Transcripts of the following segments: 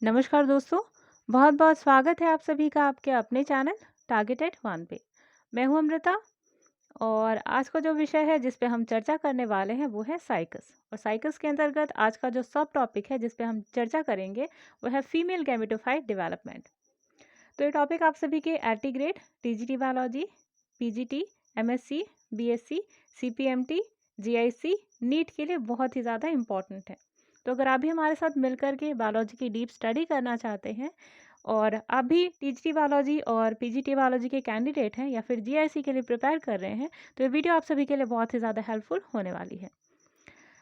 नमस्कार दोस्तों, बहुत-बहुत स्वागत है आप सभी का आपके अपने चैनल टारगेटेड वन पे। मैं हूं अमृता और आज का जो विषय है जिस पे हम चर्चा करने वाले हैं वो है साइकस। और साइकस के अंतर्गत आज का जो सब टॉपिक है जिस पे हम चर्चा करेंगे वो है फीमेल गैमेटोफाइट डेवलपमेंट। तो ये टॉपिक आप सभी के AT grade, TGT biology, PGT, MSc, BSc, CPMT, GIC, NEET के लिए बहुत ही ज़्यादा इम्पॉर्टेंट है। तो अगर आप भी हमारे साथ मिलकर के बायोलॉजी की डीप स्टडी करना चाहते हैं और आप भी टीजीटी बायोलॉजी और पीजीटी बायोलॉजी के कैंडिडेट हैं या फिर जीआईसी के लिए प्रिपेयर कर रहे हैं, तो ये वीडियो आप सभी के लिए बहुत ही ज़्यादा हेल्पफुल होने वाली है।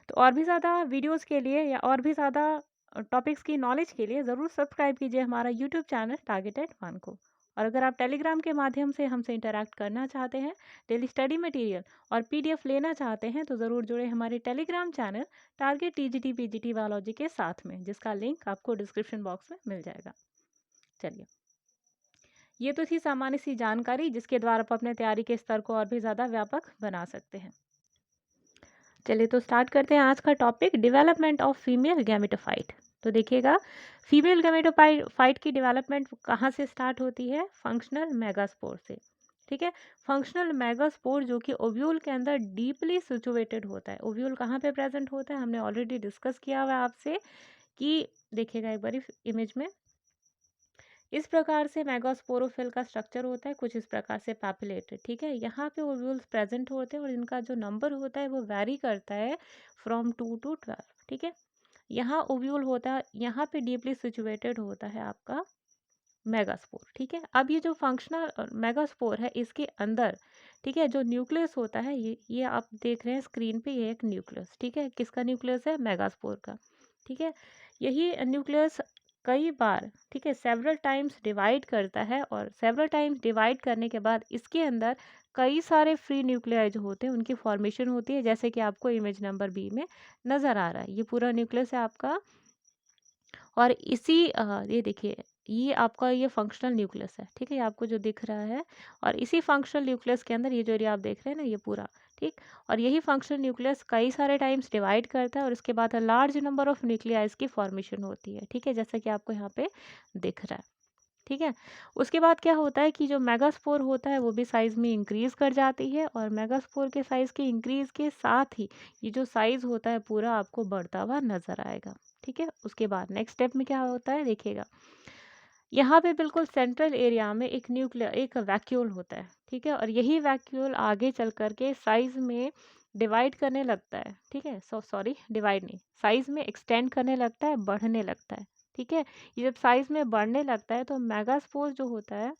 तो और भी ज़्यादा वीडियोस के लिए या और भी ज़्यादा टॉपिक्स की नॉलेज के लिए ज़रूर सब्सक्राइब कीजिए हमारा यूट्यूब चैनल टारगेटेड वन को। और अगर आप टेलीग्राम के माध्यम से हमसे इंटरैक्ट करना चाहते हैं, डेली स्टडी मटेरियल और पीडीएफ लेना चाहते हैं, तो ज़रूर जुड़े हमारे Telegram channel target TGT PGT biology के साथ में, जिसका लिंक आपको डिस्क्रिप्शन बॉक्स में मिल जाएगा। चलिए, ये तो थी सामान्य सी जानकारी जिसके द्वारा आप अपने तैयारी के स्तर को और भी ज़्यादा व्यापक बना सकते हैं। चलिए तो स्टार्ट करते हैं आज का topic, development of female gametophyte. तो देखिएगा, फीमेल गैमेटोफाइट की डेवलपमेंट कहाँ से स्टार्ट होती है? फंक्शनल मेगास्पोर से। ठीक है, फंक्शनल मेगास्पोर जो कि ओव्यूल के अंदर डीपली सिचुएटेड होता है। ओव्यूल कहाँ पे प्रेजेंट होता है हमने ऑलरेडी डिस्कस किया हुआ है आपसे कि देखिएगा एक बार इमेज में, इस प्रकार से मेगास्पोरोफिल का स्ट्रक्चर होता है, कुछ इस प्रकार से पैपिलेटेड। ठीक है, यहाँ पे ओव्यूल्स प्रेजेंट होते हैं और इनका जो नंबर होता है वो वैरी करता है फ्रॉम 2 to 12। ठीक है, यहाँ ओव्यूल होता है, यहाँ पे डीपली सिचुएटेड होता है आपका मेगास्पोर। ठीक है, अब ये जो फंक्शनल मेगास्पोर है इसके अंदर, ठीक है, जो न्यूक्लियस होता है, ये आप देख रहे हैं स्क्रीन पे, ये एक न्यूक्लियस। ठीक है, किसका न्यूक्लियस है? मेगास्पोर का। ठीक है, यही न्यूक्लियस कई बार, ठीक है, सेवरल टाइम्स डिवाइड करता है और सेवरल टाइम्स डिवाइड करने के बाद इसके अंदर कई सारे फ्री न्यूक्लियाई जो होते हैं उनकी फॉर्मेशन होती है, जैसे कि आपको इमेज नंबर बी में नज़र आ रहा है। ये पूरा न्यूक्लियस है आपका और इसी ये देखिए, ये आपका ये फंक्शनल न्यूक्लियस है। ठीक है, ये आपको जो दिख रहा है और इसी फंक्शनल न्यूक्लियस के अंदर ये जो एरिया आप देख रहे हैं ना, ये पूरा, ठीक, और यही फंक्शनल न्यूक्लियस कई सारे टाइम्स डिवाइड करता है और उसके बाद लार्ज नंबर ऑफ न्यूक्लियाइज की फॉर्मेशन होती है। ठीक है, जैसा कि आपको यहाँ पे दिख रहा है। ठीक है, उसके बाद क्या होता है कि जो मेगास्पोर होता है वो भी साइज में इंक्रीज कर जाती है और मेगास्पोर के साइज के इंक्रीज के साथ ही ये जो साइज होता है पूरा आपको बढ़ता हुआ नजर आएगा। ठीक है, उसके बाद नेक्स्ट स्टेप में क्या होता है देखिएगा, यहाँ पे बिल्कुल सेंट्रल एरिया में एक वैक्यूल होता है। ठीक है, और यही वैक्यूल आगे चल करके साइज में डिवाइड करने लगता है। ठीक है, सॉरी, डिवाइड नहीं, साइज में एक्सटेंड करने लगता है, बढ़ने लगता है। ठीक है, ये जब साइज में बढ़ने लगता है तो मेगास्पोर जो होता है,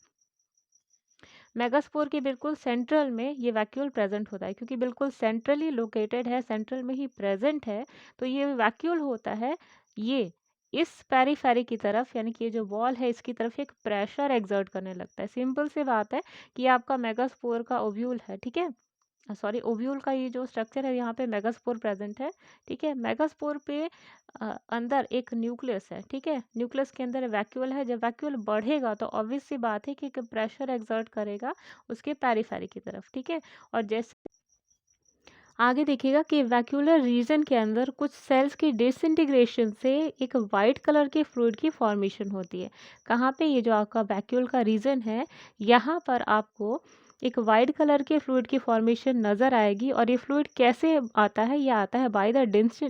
मेगास्पोर के बिल्कुल सेंट्रल में ये वैक्यूल प्रेजेंट होता है, क्योंकि बिल्कुल सेंट्रली लोकेटेड है, सेंट्रल में ही प्रेजेंट है, तो ये वैक्यूल होता है, ये इस पेरीफेरी की तरफ, यानी कि ये जो वॉल है इसकी तरफ एक प्रेशर एक्सर्ट करने लगता है। सिंपल सी बात है कि आपका मेगास्पोर का ओव्यूल है, ठीक है, सॉरी, ओव्यूल का ये जो स्ट्रक्चर है यहाँ पे मेगास्पोर प्रेजेंट है। ठीक है, मेगास्पोर पे अंदर एक न्यूक्लियस है। ठीक है, न्यूक्लियस के अंदर वैक्यूल है, जब वैक्यूल बढ़ेगा तो ऑब्वियस सी बात है कि प्रेशर एक्सर्ट करेगा उसके पेरीफेरी की तरफ। ठीक है, और जैसे आगे देखिएगा कि वैक्यूलर रीजन के अंदर कुछ सेल्स की डिसइंटीग्रेशन से एक वाइट कलर के फ्लूइड की फॉर्मेशन होती है। कहाँ पे? ये जो आपका वैक्यूल का रीजन है, यहाँ पर आपको एक वाइट कलर के फ्लूइड की फॉर्मेशन नज़र आएगी और ये फ्लूइड कैसे आता है? ये आता है by the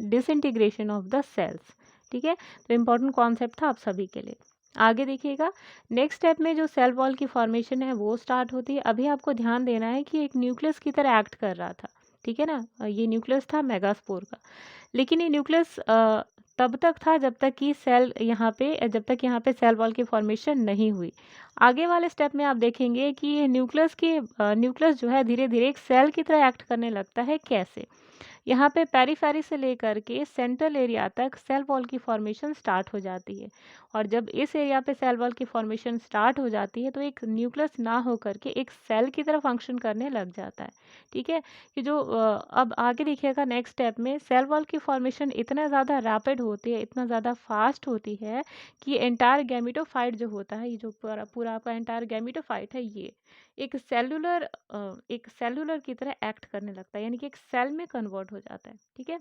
disintegration of the cells. ठीक है, तो इम्पोर्टेंट कॉन्सेप्ट था आप सभी के लिए। आगे देखिएगा, नेक्स्ट स्टेप में जो सेल वॉल की फॉर्मेशन है वो स्टार्ट होती है। अभी आपको ध्यान देना है कि एक न्यूक्लियस की तरह एक्ट कर रहा था। ठीक है ना, ये न्यूक्लियस था मेगास्पोर का, लेकिन ये न्यूक्लियस तब तक था जब तक कि जब तक यहाँ पे सेल वॉल की फॉर्मेशन नहीं हुई। आगे वाले स्टेप में आप देखेंगे कि ये न्यूक्लियस जो है धीरे धीरे एक सेल की तरह एक्ट करने लगता है। कैसे? यहाँ पे पेरीफेरी से लेकर के सेंट्रल एरिया तक सेल वॉल की फॉर्मेशन स्टार्ट हो जाती है और जब इस एरिया पे सेल वॉल की फॉर्मेशन स्टार्ट हो जाती है तो एक न्यूक्लियस ना होकर के एक सेल की तरह फंक्शन करने लग जाता है। ठीक है, कि जो अब आगे देखिएगा नेक्स्ट स्टेप में सेल वॉल की फॉर्मेशन इतना ज़्यादा रैपिड होती है, इतना ज़्यादा फास्ट होती है कि एंटायर गैमेटोफाइट जो होता है, ये जो पूरा पूरा आपका एंटायर गैमेटोफाइट है, ये एक सेलुलर की तरह एक्ट करने लगता है, यानी कि एक सेल में कन्वर्ट हो जाता है। ठीक है,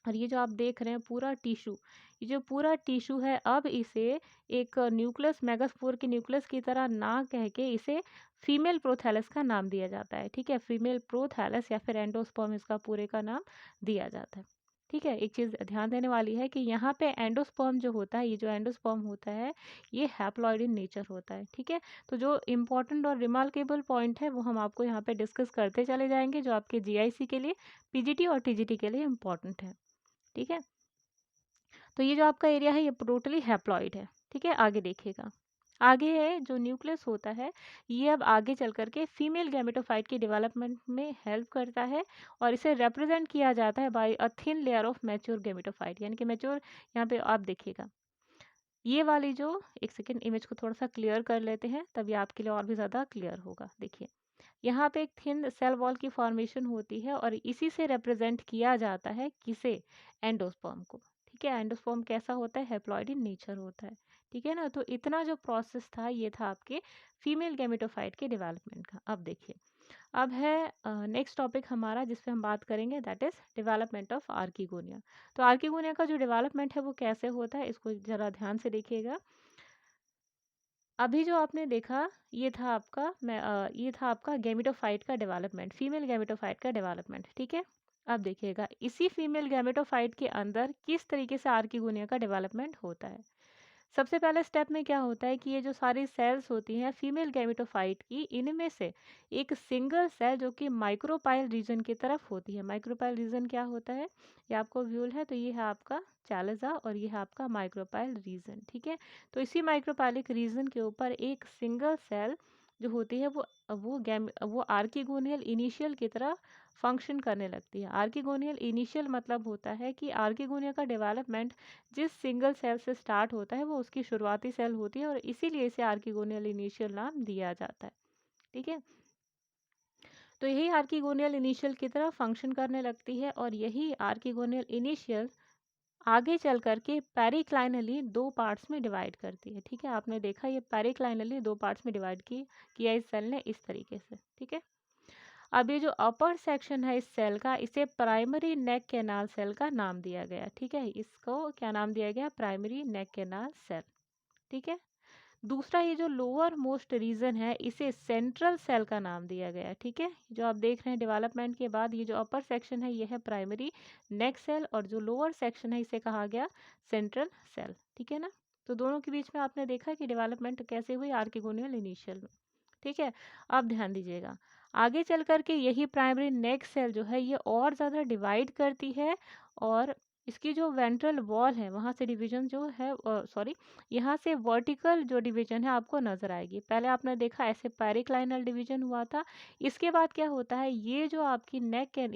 और ये जो आप देख रहे हैं पूरा टिश्यू, ये जो पूरा टिश्यू है, अब इसे एक न्यूक्लियस, मेगास्पोर के न्यूक्लियस की तरह ना कह के इसे फीमेल प्रोथैलस का नाम दिया जाता है। ठीक है, फीमेल प्रोथैलस या फिर एंडोस्पर्म इसका पूरे का नाम दिया जाता है। ठीक है, एक चीज़ ध्यान देने वाली है कि यहाँ पे एंडोस्पर्म जो होता है, ये जो एंडोस्पर्म होता है, ये हैप्लॉइड इन नेचर होता है। ठीक है, तो जो इम्पोर्टेंट और रिमार्केबल पॉइंट है वो हम आपको यहाँ पे डिस्कस करते चले जाएंगे, जो आपके जीआईसी के लिए, पीजीटी और टीजीटी के लिए इम्पोर्टेंट है। ठीक है, तो ये जो आपका एरिया है ये टोटली हैप्लॉइड है। ठीक है, आगे देखिएगा। आगे है जो न्यूक्लियस होता है, ये अब आगे चल करके फीमेल गैमेटोफाइट की डेवलपमेंट में हेल्प करता है, और इसे रिप्रेजेंट किया जाता है by a thin layer of mature gametophyte, यानी कि मैच्योर। यहाँ पे आप देखिएगा, ये वाली जो, एक सेकेंड इमेज को थोड़ा सा क्लियर कर लेते हैं, तभी आपके लिए और भी ज़्यादा क्लियर होगा। देखिए, यहाँ पे एक थिन सेल वॉल की फॉर्मेशन होती है, और इसी से रिप्रेजेंट किया जाता है किसे, एंडोस्पर्म को। ठीक है, एंडोस्पर्म कैसा होता है, हैप्लॉइड इन नेचर होता है। ठीक है ना, तो इतना जो प्रोसेस था ये था आपके फीमेल गैमेटोफाइट के डेवलपमेंट का। अब देखिए, अब है नेक्स्ट टॉपिक हमारा जिस पे हम बात करेंगे, that is development of archegonia. तो आर्किगोनिया का जो डेवलपमेंट है वो कैसे होता है, इसको जरा ध्यान से देखिएगा। अभी जो आपने देखा, ये था आपका गैमेटोफाइट का डेवलपमेंट, फीमेल गैमेटोफाइट का डेवलपमेंट। ठीक है, अब देखिएगा इसी फीमेल गैमेटोफाइट के अंदर किस तरीके से आर्किगोनिया का डेवलपमेंट होता है। सबसे पहले स्टेप में क्या होता है कि ये जो सारी सेल्स होती हैं फीमेल गैमेटोफाइट की, इनमें से एक सिंगल सेल जो कि माइक्रोपाइल रीजन की तरफ होती है। माइक्रोपाइल रीजन क्या होता है, ये आपको व्यूल है, तो ये है आपका चैलेजा और ये है आपका माइक्रोपाइल रीजन। ठीक है, तो इसी माइक्रोपाइलिक रीजन के ऊपर एक सिंगल सेल जो होती है वो आर्किगोनियल इनिशियल की तरह फंक्शन करने लगती है। आर्किगोनियल इनिशियल मतलब होता है कि आर्किगोनिया का डेवलपमेंट जिस सिंगल सेल से स्टार्ट होता है वो उसकी शुरुआती सेल होती है, और इसीलिए इसे आर्किगोनियल इनिशियल नाम दिया जाता है। ठीक है, तो यही आर्किगोनियल इनिशियल की तरह फंक्शन करने लगती है, और यही आर्किगोनियल इनिशियल आगे चल करके पेरिक्लाइनली दो पार्ट्स में डिवाइड करती है। ठीक है, आपने देखा ये पेरिक्लाइनली दो पार्ट्स में डिवाइड किया इस सेल ने इस तरीके से। ठीक है, अब ये जो अपर सेक्शन है इस सेल का, इसे प्राइमरी नेक कैनाल सेल का नाम दिया गया। ठीक है, इसको क्या नाम दिया गया, प्राइमरी नेक कैनाल सेल। ठीक है, दूसरा ये जो लोअर मोस्ट रीजन है इसे सेंट्रल सेल का नाम दिया गया। ठीक है, जो आप देख रहे हैं डेवलपमेंट के बाद, ये जो अपर सेक्शन है ये है प्राइमरी नेक सेल, और जो लोअर सेक्शन है इसे कहा गया सेंट्रल सेल। ठीक है ना, तो दोनों के बीच में आपने देखा कि डेवलपमेंट कैसे हुई आर्किगोनियल इनिशियल में। ठीक है, अब ध्यान दीजिएगा, आगे चल करके यही प्राइमरी नेक सेल जो है ये और ज़्यादा डिवाइड करती है, और इसकी जो वेंट्रल वॉल है वहाँ से डिवीजन जो है, सॉरी, यहाँ से वर्टिकल जो डिवीजन है आपको नजर आएगी। पहले आपने देखा ऐसे पेरिक्लाइनल डिवीजन हुआ था, इसके बाद क्या होता है, ये जो आपकी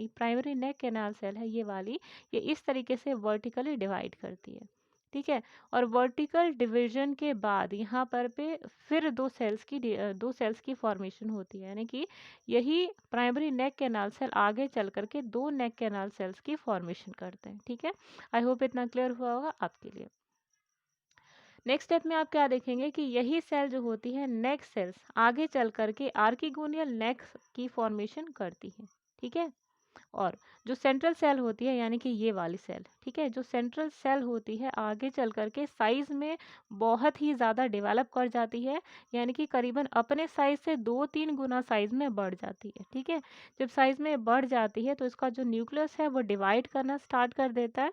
प्राइमरी नेक कैनाल सेल है ये वाली, ये इस तरीके से वर्टिकली डिवाइड करती है। ठीक है, और वर्टिकल डिवीजन के बाद यहाँ पर पे फिर दो सेल्स की फॉर्मेशन होती है, यानी कि यही प्राइमरी नेक कैनाल सेल आगे चल करके दो नेक कैनाल सेल्स की फॉर्मेशन करते हैं। ठीक है, आई होप इतना क्लियर हुआ होगा आपके लिए। नेक्स्ट स्टेप में आप क्या देखेंगे कि यही सेल जो होती है नेक सेल्स आगे चल करके आर्किगोनियल नेक की फॉर्मेशन करती है। ठीक है, और जो सेंट्रल सेल होती है यानी कि ये वाली सेल, ठीक है, जो सेंट्रल सेल होती है आगे चल करके साइज में बहुत ही ज़्यादा डेवलप कर जाती है, यानी कि करीबन अपने साइज से 2-3 गुना साइज में बढ़ जाती है। ठीक है, जब साइज में बढ़ जाती है तो इसका जो न्यूक्लियस है वो डिवाइड करना स्टार्ट कर देता है।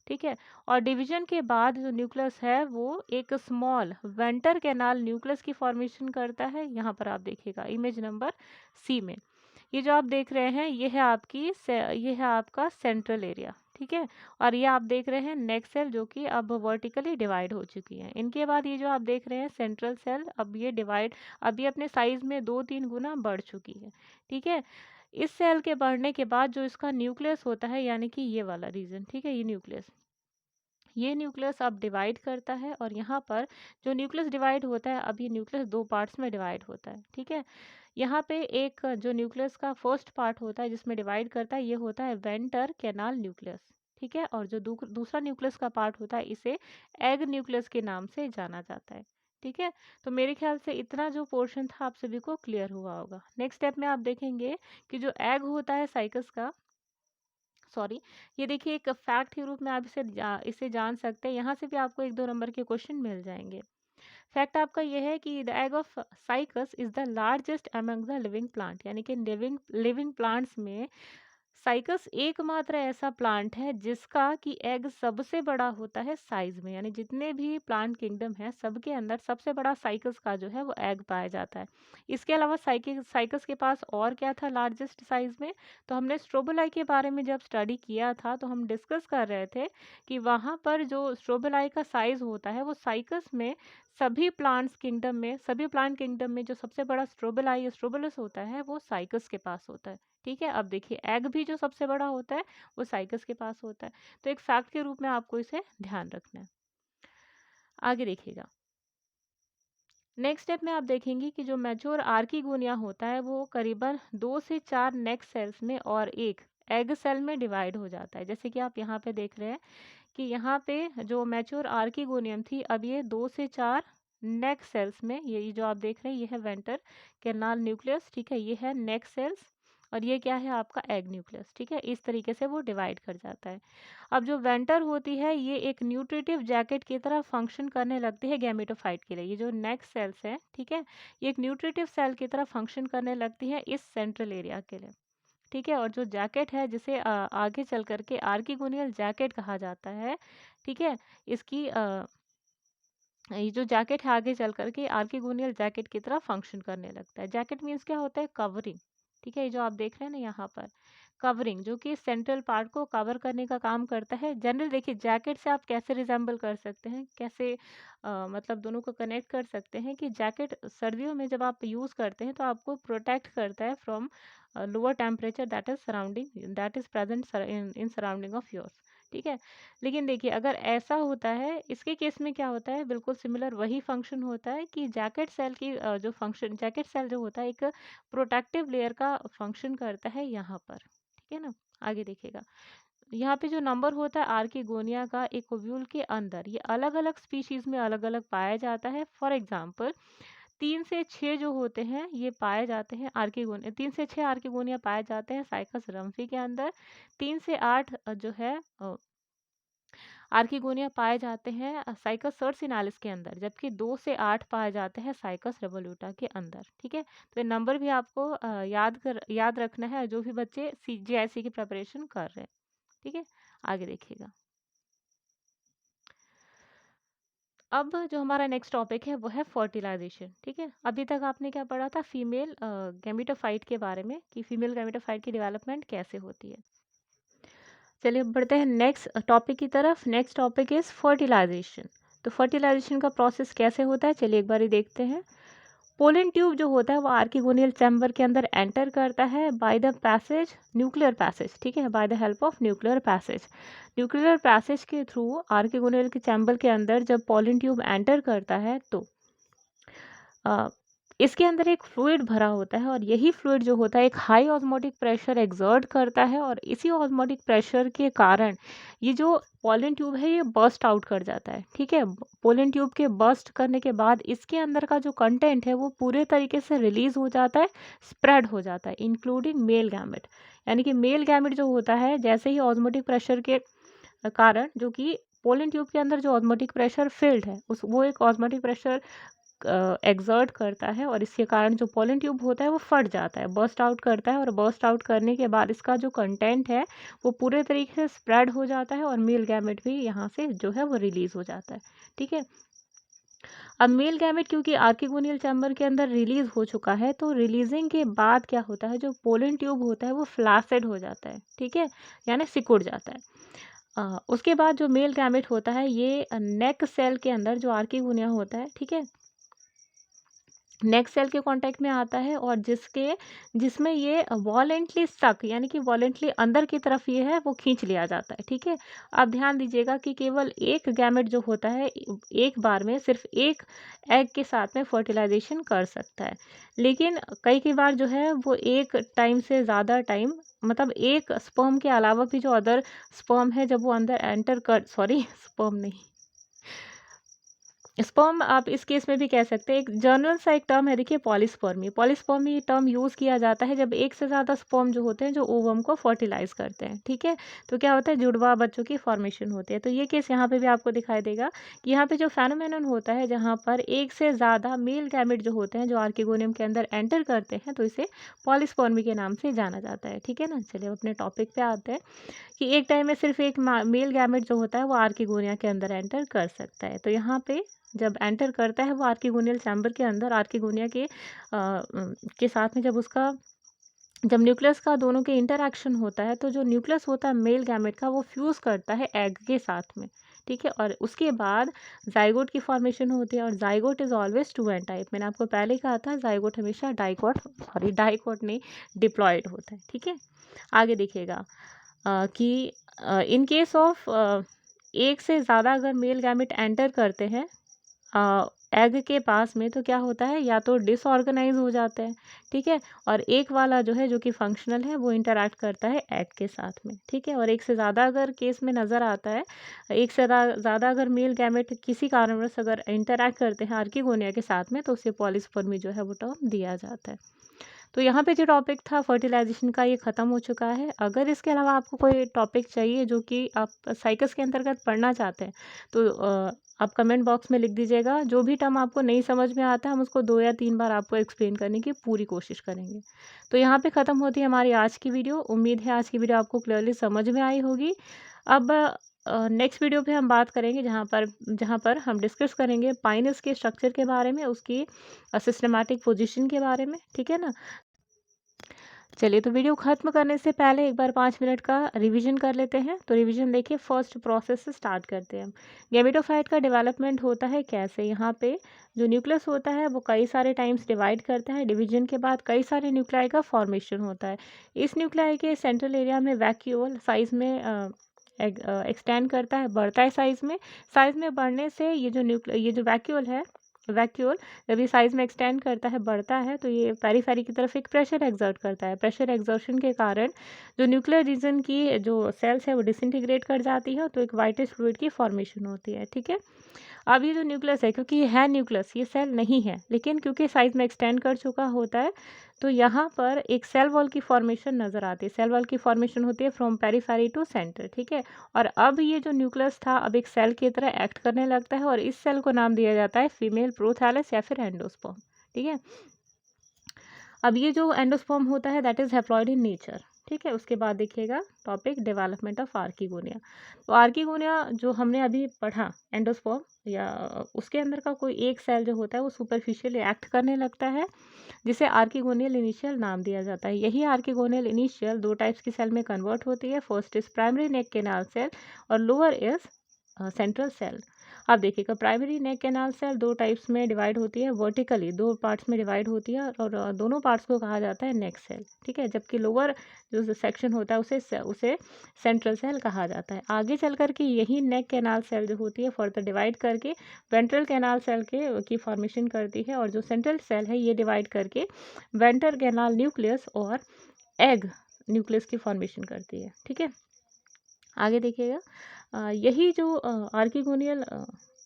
ठीक है, और डिवीजन के बाद जो न्यूक्लियस है वो एक स्मॉल वेंटर कैनाल न्यूक्लियस की फॉर्मेशन करता है। यहाँ पर आप देखिएगा इमेज नंबर सी में, ये जो आप देख रहे हैं ये है आपका सेंट्रल एरिया। ठीक है, और ये आप देख रहे हैं नेक्स्ट सेल जो कि अब वर्टिकली डिवाइड हो चुकी है। इनके बाद ये जो आप देख रहे हैं सेंट्रल सेल, अब ये अपने साइज में 2-3 गुना बढ़ चुकी है। ठीक है, इस सेल के बढ़ने के बाद जो इसका न्यूक्लियस होता है यानी कि ये वाला रीजन, ठीक है, ये न्यूक्लियस अब डिवाइड करता है, और यहाँ पर जो न्यूक्लियस डिवाइड होता है, अब ये न्यूक्लियस दो पार्ट्स में डिवाइड होता है। ठीक है, यहाँ पे एक जो न्यूक्लियस का फर्स्ट पार्ट होता है जिसमें डिवाइड करता है ये होता है वेंटर कैनाल न्यूक्लियस। ठीक है, और जो दूसरा न्यूक्लियस का पार्ट होता है इसे एग न्यूक्लियस के नाम से जाना जाता है। ठीक है, तो मेरे ख्याल से इतना जो पोर्शन था आप सभी को क्लियर हुआ होगा। नेक्स्ट स्टेप में आप देखेंगे कि जो एग होता है साइकस का, सॉरी, ये देखिए एक फैक्ट के रूप में आप इसे जान सकते हैं। यहाँ से भी आपको 1-2 नंबर के क्वेश्चन मिल जाएँगे। फैक्ट आपका ये है कि the egg of cycas is the largest among the living plant, यानी कि लिविंग लिविंग प्लांट्स में साइकस एकमात्र ऐसा प्लांट है जिसका कि एग सबसे बड़ा होता है साइज में, यानी जितने भी प्लांट किंगडम है सबके अंदर सबसे बड़ा साइकस का जो है वो एग पाया जाता है। इसके अलावा साइकस के पास और क्या था लार्जेस्ट साइज में? तो हमने स्ट्रोबोलाई के बारे में जब स्टडी किया था तो हम डिस्कस कर रहे थे कि वहाँ पर जो स्ट्रोबोलाई का साइज होता है वो साइकस में सभी प्लांट किंगडम में जो सबसे बड़ा स्ट्रोबोलाई या स्ट्रोबोलस होता है वो साइकस के पास होता है। ठीक है, अब देखिए एग भी जो सबसे बड़ा होता है वो साइकस के पास होता है। तो एक फैक्ट के रूप में आपको इसे ध्यान रखना है। आगे देखिएगा, नेक्स्ट स्टेप में आप देखेंगे कि जो मैच्योर आर्किगोनिया होता है वो करीबन 2 से 4 नेक सेल्स में और एक एग सेल में डिवाइड हो जाता है। जैसे कि आप यहाँ पे देख रहे हैं कि यहाँ पे जो मैच्योर आर्किगोनियम थी, अब ये 2 से 4 नेक सेल्स में, ये जो आप देख रहे हैं ये है वेंटर कैनाल न्यूक्लियस, ठीक है, ये है नेक सेल्स और ये क्या है आपका एग न्यूक्लियस। ठीक है, इस तरीके से वो डिवाइड कर जाता है। अब जो वेंटर होती है ये एक न्यूट्रिटिव जैकेट की तरह फंक्शन करने लगती है गैमेटोफाइट के लिए। ये जो नेक सेल्स है, ठीक है, ये एक न्यूट्रिटिव सेल की तरह फंक्शन करने लगती है इस सेंट्रल एरिया के लिए। ठीक है, और जो जैकेट है जिसे आगे चल करके आर्किगोनियल जैकेट कहा जाता है, ठीक है, इसकी ये जो जैकेट है आगे चल करके आर्किगोनियल जैकेट की तरह फंक्शन करने लगता है। जैकेट मीन्स क्या होता है? कवरिंग। ठीक है, ये जो आप देख रहे हैं ना यहाँ पर कवरिंग, जो कि सेंट्रल पार्ट को कवर करने का काम करता है। जनरल देखिए जैकेट से आप कैसे रिजेंबल कर सकते हैं, कैसे मतलब दोनों को कनेक्ट कर सकते हैं कि जैकेट सर्दियों में जब आप यूज़ करते हैं तो आपको प्रोटेक्ट करता है from lower temperature that is present in surrounding of yours. ठीक है, लेकिन देखिए अगर ऐसा होता है, इसके केस में क्या होता है, बिल्कुल सिमिलर वही फंक्शन होता है कि जैकेट सेल जो होता है एक प्रोटेक्टिव लेयर का फंक्शन करता है यहाँ पर। ठीक है ना, आगे देखिएगा, यहाँ पे जो नंबर होता है आर्किगोनिया का एक ओव्यूल के अंदर, ये अलग अलग स्पीशीज में अलग अलग पाया जाता है। फॉर एग्जाम्पल 3 से 6 जो होते हैं ये पाए जाते हैं आर्किगोनिया, 3 से 6 आर्किगोनिया पाए जाते हैं साइकस रम्फी के अंदर। 3 से 8 जो है आर्किगोनिया पाए जाते हैं साइकस सर्सिनालिस के अंदर, जबकि 2 से 8 पाए जाते हैं साइकस रेवोल्यूटा के अंदर। ठीक है, तो ये नंबर भी आपको याद रखना है जो भी बच्चे CGIC की प्रिपरेशन कर रहे हैं। ठीक है, आगे देखिएगा, अब जो हमारा नेक्स्ट टॉपिक है वो है फर्टिलाइजेशन। ठीक है, अभी तक आपने क्या पढ़ा था? फीमेल गैमेटोफाइट के बारे में कि फीमेल गैमेटोफाइट की डेवलपमेंट कैसे होती है। चलिए अब बढ़ते हैं नेक्स्ट टॉपिक की तरफ। Next topic is fertilisation. तो फर्टिलाइजेशन का प्रोसेस कैसे होता है, चलिए एक बार देखते हैं। पोलन ट्यूब जो होता है वो आर्किगोनियल चैम्बर के अंदर एंटर करता है by the passage nuclear passage. ठीक है, by the help of nuclear passage. Nuclear passage के थ्रू आर्किगोनियल के चैम्बर के अंदर जब पोलन ट्यूब एंटर करता है तो इसके अंदर एक फ्लूइड भरा होता है और यही फ्लूइड जो होता है एक हाई ऑस्मोटिक प्रेशर एक्सर्ट करता है और इसी ऑस्मोटिक प्रेशर के कारण ये जो पोलन ट्यूब है ये बर्स्ट आउट कर जाता है। ठीक है, पोलन ट्यूब के बर्स्ट करने के बाद इसके अंदर का जो कंटेंट है वो पूरे तरीके से रिलीज हो जाता है, स्प्रेड हो जाता है, इंक्लूडिंग मेल गैमेट। यानी कि मेल गैमेट जो होता है जैसे ही ऑस्मोटिक प्रेशर के कारण, जो कि पोलन ट्यूब के अंदर जो ऑस्मोटिक प्रेशर फिल्ड है उस वो एक ऑस्मोटिक प्रेशर एक्सर्ट करता है और इसके कारण जो पोलन ट्यूब होता है वो फट जाता है, बर्स्ट आउट करता है और बर्स्ट आउट करने के बाद इसका जो कंटेंट है वो पूरे तरीके से स्प्रेड हो जाता है और मेल गैमेट भी यहाँ से जो है वो रिलीज हो जाता है। ठीक है, अब मेल गैमेट क्योंकि आर्किगोनियल चैम्बर के अंदर रिलीज हो चुका है तो रिलीजिंग के बाद क्या होता है, जो पोलन ट्यूब होता है वो फ्लासिड हो जाता है। ठीक है, यानी सिकुड़ जाता है। उसके बाद जो मेल गैमेट होता है ये नेक सेल के अंदर जो आर्किगोनिया होता है, ठीक है, नेक्स्ट सेल के कांटेक्ट में आता है और जिसमें ये वॉलेंटली स्टक, यानी कि वॉलेंटली अंदर की तरफ ये है वो खींच लिया जाता है। ठीक है, अब ध्यान दीजिएगा कि केवल एक गैमेट जो होता है एक बार में सिर्फ एक एग के साथ में फर्टिलाइजेशन कर सकता है, लेकिन कई बार जो है वो एक टाइम से ज़्यादा टाइम, मतलब एक स्पर्म के अलावा भी जो अदर स्पर्म है जब वो अंदर एंटर कर, सॉरी स्पर्म नहीं, स्पर्म आप इस केस में भी कह सकते हैं, एक जनरल सा एक टर्म है, देखिए पॉलीस्पर्मी। पॉलीस्पर्मी ये टर्म यूज़ किया जाता है जब एक से ज़्यादा स्पर्म जो होते हैं जो ओवम को फर्टिलाइज करते हैं, ठीक है। तो क्या होता है, जुड़वा बच्चों की फॉर्मेशन होती है। तो ये केस यहाँ पे भी आपको दिखाई देगा कि यहाँ पे जो फेनोमेनन होता है जहाँ पर एक से ज़्यादा मेल गैमेट जो होते हैं जो आर्किगोनियम के अंदर एंटर करते हैं, तो इसे पॉलीस्पर्मी के नाम से जाना जाता है, ठीक है ना। चलिए अपने टॉपिक पे आते हैं कि एक टाइम में सिर्फ एक मेल गैमेट जो होता है वो आर्किगोनिया के अंदर एंटर कर सकता है। तो यहाँ पे जब एंटर करता है वो आर्किगोनियल चैम्बर के अंदर, आर्किगोनिया के साथ में जब न्यूक्लियस का दोनों के इंटरैक्शन होता है, तो जो न्यूक्लियस होता है मेल गैमेट का वो फ्यूज़ करता है एग के साथ में, ठीक है। और उसके बाद ज़ाइगोट की फॉर्मेशन होती है, और zygote is always two n type. मैंने आपको पहले ही कहा था ज़ाइगोट हमेशा डाइकोट नहीं, डिप्लॉयड होता है, ठीक है। आगे देखिएगा कि इन केस ऑफ एक से ज़्यादा अगर मेल गैमेट एंटर करते हैं एग के पास में, तो क्या होता है, या तो डिसऑर्गेनाइज हो जाते हैं, ठीक है। और एक वाला जो है जो कि फंक्शनल है वो इंटरैक्ट करता है एग के साथ में, ठीक है। और एक से ज़्यादा अगर केस में नज़र आता है, एक से ज़्यादा अगर मेल गैमेट किसी कारणवश अगर इंटरैक्ट करते हैं आर्किगोनिया के साथ में, तो उसे पॉलीस्पर्मी जो है वो टर्म दिया जाता है। तो यहाँ पे जो टॉपिक था फर्टिलाइजेशन का ये ख़त्म हो चुका है। अगर इसके अलावा आपको कोई टॉपिक चाहिए जो कि आप साइकस के अंतर्गत पढ़ना चाहते हैं, तो आप कमेंट बॉक्स में लिख दीजिएगा। जो भी टर्म आपको नहीं समझ में आता है हम उसको 2 या 3 बार आपको एक्सप्लेन करने की पूरी कोशिश करेंगे। तो यहाँ पे ख़त्म होती है हमारी आज की वीडियो। उम्मीद है आज की वीडियो आपको क्लियरली समझ में आई होगी। अब नेक्स्ट वीडियो पे हम बात करेंगे जहाँ पर हम डिस्कस करेंगे पाइनस के स्ट्रक्चर के बारे में, उसकी सिस्टमैटिक पोजीशन के बारे में, ठीक है ना। चलिए, तो वीडियो ख़त्म करने से पहले एक बार 5 मिनट का रिवीजन कर लेते हैं। तो रिवीजन देखिए, फर्स्ट प्रोसेस से स्टार्ट करते हैं हम। गैमेटोफाइट का डेवलपमेंट होता है कैसे, यहाँ पे जो न्यूक्लियस होता है वो कई सारे टाइम्स डिवाइड करता है। डिवीजन के बाद कई सारे न्यूक्लियाई का फॉर्मेशन होता है। इस न्यूक्लियाई के सेंट्रल एरिया में वैक्यूल साइज़ में एक्सटेंड करता है, बढ़ता है साइज़ में बढ़ने से ये जो वैक्यूल जब ये साइज़ में एक्सटेंड करता है, बढ़ता है, तो ये पेरीफेरी की तरफ एक प्रेशर एक्सर्ट करता है। प्रेशर एक्सर्शन के कारण जो न्यूक्लियर रीजन की जो सेल्स है वो डिसइंटीग्रेट कर जाती है, तो एक वाइटिश फ्लूइड की फॉर्मेशन होती है, ठीक है। अब ये जो न्यूक्लियस है, क्योंकि ये है न्यूक्लियस, ये सेल नहीं है, लेकिन क्योंकि साइज़ में एक्सटेंड कर चुका होता है, तो यहाँ पर एक सेल वॉल की फॉर्मेशन नज़र आती है। सेल वॉल की फॉर्मेशन होती है फ्रॉम पेरीफेरी टू सेंटर, ठीक है। और अब ये जो न्यूक्लियस था अब एक सेल की तरह एक्ट करने लगता है, और इस सेल को नाम दिया जाता है फीमेल प्रोथैलस या फिर एंडोस्पर्म, ठीक है। अब ये जो एंडोस्पर्म होता है that is haploid in nature, ठीक है। उसके बाद देखिएगा टॉपिक डेवलपमेंट ऑफ आर्किगोनिया। तो आर्किगोनिया जो हमने अभी पढ़ा, एंडोस्पर्म या उसके अंदर का कोई एक सेल जो होता है वो सुपरफिशियली एक्ट करने लगता है, जिसे आर्किगोनियल इनिशियल नाम दिया जाता है। यही आर्किगोनियल इनिशियल दो टाइप्स की सेल में कन्वर्ट होती है। First is primary neck canal cell और लोअर इज सेंट्रल सेल। अब देखिएगा, प्राइमरी नेक कैनाल सेल दो टाइप्स में डिवाइड होती है, वर्टिकली दो पार्ट्स में डिवाइड होती है, और दोनों पार्ट्स को कहा जाता है नेक सेल, ठीक है। जबकि लोअर जो सेक्शन होता है उसे सेंट्रल सेल कहा जाता है। आगे चल कर के यही नेक कैनाल सेल जो होती है फर्दर डिवाइड करके वेंट्रल कैनाल सेल की फॉर्मेशन करती है, और जो सेंट्रल सेल है ये डिवाइड करके वेंट्रल कैनाल न्यूक्लियस और एग न्यूक्लियस की फॉर्मेशन करती है, ठीक है। आगे देखिएगा, यही जो आर्किगोनियल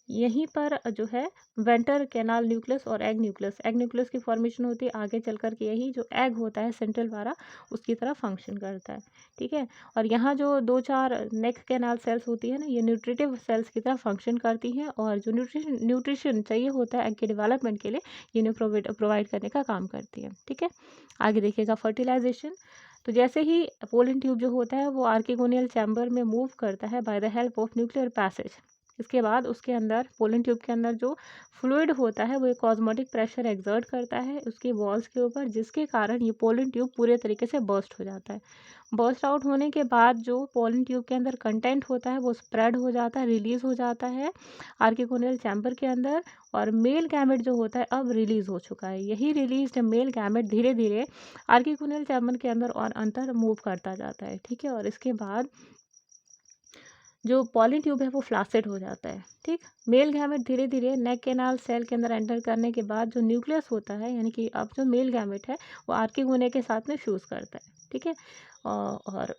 यहीं पर जो है वेंटर कैनाल न्यूक्लियस और एग न्यूक्लियस की फॉर्मेशन होती है। आगे चल कर के यही जो एग होता है सेंट्रल वाला उसकी तरह फंक्शन करता है, ठीक है। और यहाँ जो 2-4 नेक कैनाल सेल्स होती है ना, ये न्यूट्रिटिव सेल्स की तरह फंक्शन करती हैं, और जो न्यूट्रिशन चाहिए होता है एग के डेवलपमेंट के लिए इन्हें प्रोवाइड करने का काम करती है, ठीक है। आगे देखिएगा फर्टिलाइजेशन। तो जैसे ही पोलन ट्यूब जो होता है वो आर्किगोनियल चैम्बर में मूव करता है by the help of nuclear passage, इसके बाद उसके अंदर पोलन ट्यूब के अंदर जो फ्लूइड होता है वो एक ऑस्मोटिक प्रेशर एक्सर्ट करता है उसकी वॉल्स के ऊपर, जिसके कारण ये पोलन ट्यूब पूरे तरीके से बर्स्ट हो जाता है। बर्स्ट आउट होने के बाद जो पोलन ट्यूब के अंदर कंटेंट होता है वो स्प्रेड हो जाता है, रिलीज हो जाता है आर्किगोनियल चैम्बर के अंदर, और मेल गैमेट जो होता है अब रिलीज हो चुका है। यही रिलीज मेल गैमेट धीरे धीरे आर्किगोनियल चैम्बर के अंदर और अंतर मूव करता जाता है, ठीक है। और इसके बाद जो पॉली ट्यूब है वो फ्लासेड हो जाता है, ठीक। मेल गैमेट धीरे धीरे नेक कैनाल सेल के अंदर एंटर करने के बाद जो न्यूक्लियस होता है, यानी कि अब जो मेल गैमेट है वो आर्किगोनिया के साथ में फ्यूज़ करता है, ठीक है। और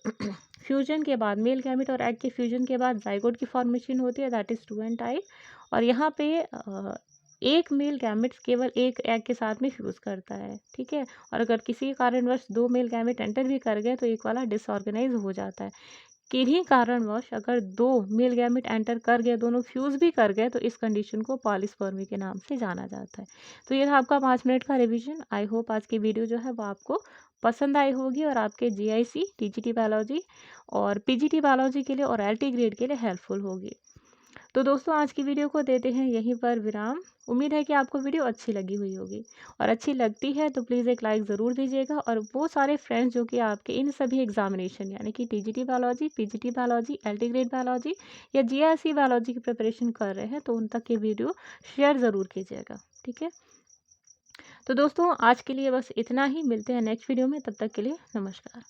फ्यूजन के बाद मेल गैमेट और एग के फ्यूजन के बाद जाइगोट की फॉर्मेशन होती है, दैट इज़ 2n टाइप। और यहाँ पे एक मेल गैमेट्स केवल एक एग के साथ में फ्यूज़ करता है, ठीक है? और अगर किसी कारणवश 2 मेल गैमेट एंटर भी कर गए तो एक वाला डिसऑर्गेनाइज़ हो जाता है। किन्हीं कारणवश अगर 2 मेल गैमेट एंटर कर गए, दोनों फ्यूज़ भी कर गए, तो इस कंडीशन को पॉलीस्पर्मी के नाम से जाना जाता है। तो ये था आपका 5 मिनट का रिवीजन। आई होप आज की वीडियो जो है वो आपको पसंद आई होगी और आपके जीआईसी, टीजीटी बायोलॉजी और पीजीटी बायोलॉजी के लिए और एलटी ग्रेड के लिए हेल्पफुल होगी। तो दोस्तों आज की वीडियो को देते हैं यहीं पर विराम। उम्मीद है कि आपको वीडियो अच्छी लगी हुई होगी और अच्छी लगती है तो प्लीज़ एक लाइक ज़रूर दीजिएगा और वो सारे फ्रेंड्स जो कि आपके इन सभी एग्जामिनेशन यानी कि TGT biology, PGT biology, LT grade biology या जीआईसी बायोलॉजी की प्रिपरेशन कर रहे हैं तो उन तक ये वीडियो शेयर ज़रूर कीजिएगा, ठीक है? तो दोस्तों आज के लिए बस इतना ही, मिलते हैं नेक्स्ट वीडियो में, तब तक के लिए नमस्कार।